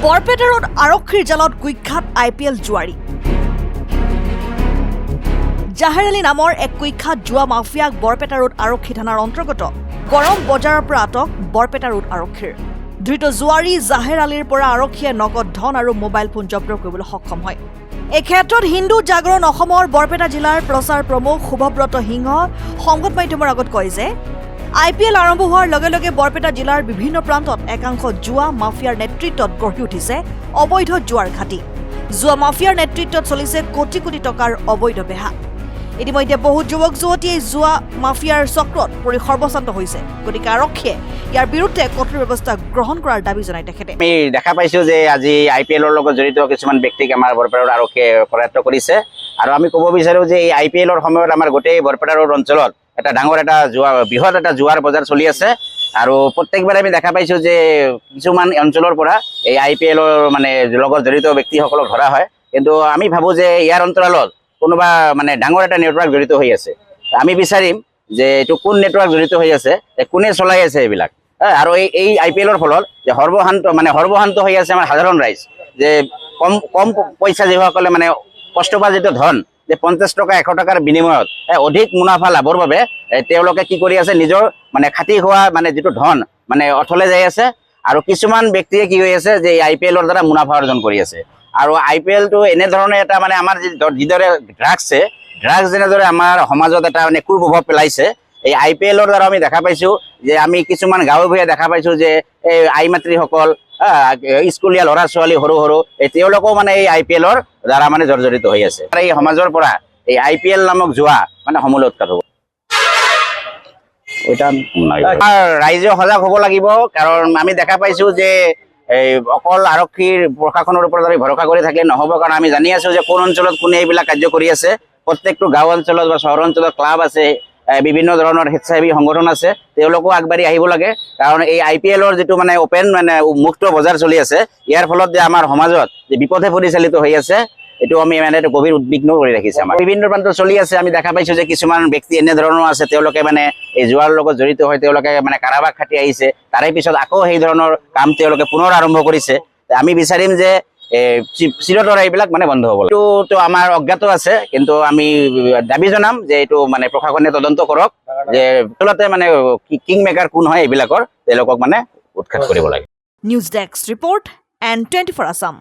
Barpeta road আৰক্ষীৰ জালত কুখ্যাত IPL জুৱাৰী জাহেৰ আলী নামৰ এক কুখ্যাত জুৱা মাফিয়াক বৰপেটা ৰোড আৰক্ষী থানাৰ অন্তৰ্গত গৰম বজাৰৰ পৰা আটক বৰপেটা ৰোড আৰক্ষীৰ ধৃত জুৱাৰী জাহেৰ আলীৰ পৰা আৰক্ষীয়ে নগদ ধন আৰু মোবাইল ফোন জব্দ কৰিবলৈ সক্ষম হয়। এই ক্ষেত্ৰত হিন্দু জাগৰণ অসমৰ বৰপেটা জিলাৰ প্ৰচাৰ প্ৰমুখ শুভব্ৰত সিংহ সংবাদ মাধ্যমৰ আগত কয় যে IPL আৰম্ভ হোৱাৰ লগে লগে বৰপেটা জিলাৰ বিভিন্ন প্ৰান্তত একাংশ জুৱা মাফিয়াৰ নেতৃত্বত গঢ়ি উঠিছে অবৈধ জুৱাৰ ঘাটি। জুৱা মাফিয়াৰ নেতৃত্বত চলিছে কোটি কোটি টকাৰ অবৈধ বেহা। ইতিমধ্যে বহু যুৱক যুৱতীয়ে জুৱা মাফিয়াৰ চক্ৰত পৰি সৰ্বশান্ত হৈছে। গতিকে আৰক্ষীয়ে ইয়াৰ বিৰুদ্ধে কঠোৰ ব্যৱস্থা গ্ৰহণ কৰাৰ দাবী জনাই তেখেতে। আমি দেখা পাইছো যে আজি IPLৰ লগত জড়িত কিছুমান ব্যক্তিক আমাৰ বৰপেটা ৰোড আৰক্ষীয়ে কৰায়ত্ব কৰিছে আৰু আমি ক'ব বিচাৰো যে এই IPLৰ সময়ত আমাৰ গোটেই বৰপেটা ৰোড অঞ্চলত এটা ডাঙৰ এটা বৃহৎ এটা জুৱাৰ বজাৰ চলি আছে আৰু প্ৰত্যেকবাৰে আমি দেখা পাইছো যে কিছুমান অঞ্চলৰ পৰা এই IPLৰ মানে লগত জড়িত ব্যক্তিসকলক ধৰা হয়, কিন্তু আমি ভাবো যে ইয়াৰ অন্তৰালত কোনোবা মানে ডাঙৰ এটা নেটৱৰ্ক জড়িত হৈ আছে। আমি বিচাৰিম যে এইটো কোন নেটৱৰ্ক জড়িত হৈ আছে, কোনে চলাই আছে এইবিলাক, আৰু এই IPLৰ ফলত যে সৰ্বশান্ত হৈ আছে আমাৰ সাধাৰণ ৰাইজ, যে কম পইচা যিসকলে মানে কষ্টপাৰ্জিত ধন যে 50 টকা 100 টকাৰ বিনিময়ত অধিক মুনাফা লাভৰ বাবে তেওঁলোকে কি কৰি আছে, নিজৰ মানে খাটি হোৱা মানে যিটো ধন মানে অথলে যাই আছে আৰু কিছুমান ব্যক্তিয়ে কি হৈ আছে যে IPLৰ দ্বাৰা মুনাফা অৰ্জন কৰি আছে। আৰু IPLটো এনেধৰণে এটা মানে আমাৰ যিদৰে ড্ৰাগছ যেনেদৰে আমাৰ সমাজত এটা মানে কুপ্ৰভাৱ পেলাইছে, এই IPLৰ দ্বাৰা আমি দেখা পাইছো যে আমি কিছুমান গাঁৱে ভূঞে দেখা পাইছো যে এই আই মাতৃসকল স্কুলীয়া ল'ৰা ছোৱালী সৰু তেওঁলোকেও মানে এই IPLৰ দ্বাৰা মানে জৰ্জৰিত হৈ আছে। এই সমাজৰ পৰা এই IPL নামক জুৱা মানে সমূলে উৎখাত হ'ব। ৰাইজে সজাগ হ'ব লাগিব, কাৰণ আমি দেখা পাইছো যে এই অকল আৰক্ষীৰ প্ৰশাসনৰ ওপৰত আমি ভৰসা কৰি থাকিলে নহ'ব, কাৰণ আমি জানি আছো যে কোন অঞ্চলত কোনে এইবিলাক কাৰ্য কৰি আছে। প্ৰত্যেকটো গাঁও অঞ্চলত বা চহৰ অঞ্চলত ক্লাব আছে, বিভিন্ন ধৰণৰ স্বেচ্ছাসেৱী সংগঠন আছে, তেওঁলোকো আগবাঢ়ি আহিব লাগে, কাৰণ এই IPLৰ যিটো মানে অপেন মানে মুক্ত বজাৰ চলি আছে, ইয়াৰ ফলত যে আমাৰ সমাজত যে বিপথে পৰিচালিত হৈ আছে, এইটো আমি মানে গভীৰ উদ্বিগ্ন কৰি ৰাখিছে। আমাৰ বিভিন্ন প্ৰান্তত চলি আছে, আমি দেখা পাইছো যে কিছুমান ব্যক্তি এনেধৰণৰ আছে, তেওঁলোকে মানে এই জুৱাৰ লগত জড়িত হৈ তেওঁলোকে মানে কাৰাবাস খাটি আহিছে, তাৰে পিছত আকৌ সেই ধৰণৰ কাম তেওঁলোকে পুনৰ আৰম্ভ কৰিছে। আমি বিচাৰিম যে চিৰতৰে এইবিলাক মানে বন্ধ হ'ব। এইটোতো আমাৰ অজ্ঞাত আছে, কিন্তু আমি দাবী জনাম যে এইটো মানে প্ৰশাসনে তদন্ত কৰক, যে আচলতে মানে কিং মেকাৰ কোন হয় এইবিলাকৰ, তেওঁলোকক মানে উৎখাত কৰিব লাগে। News desk report and 24 Assam।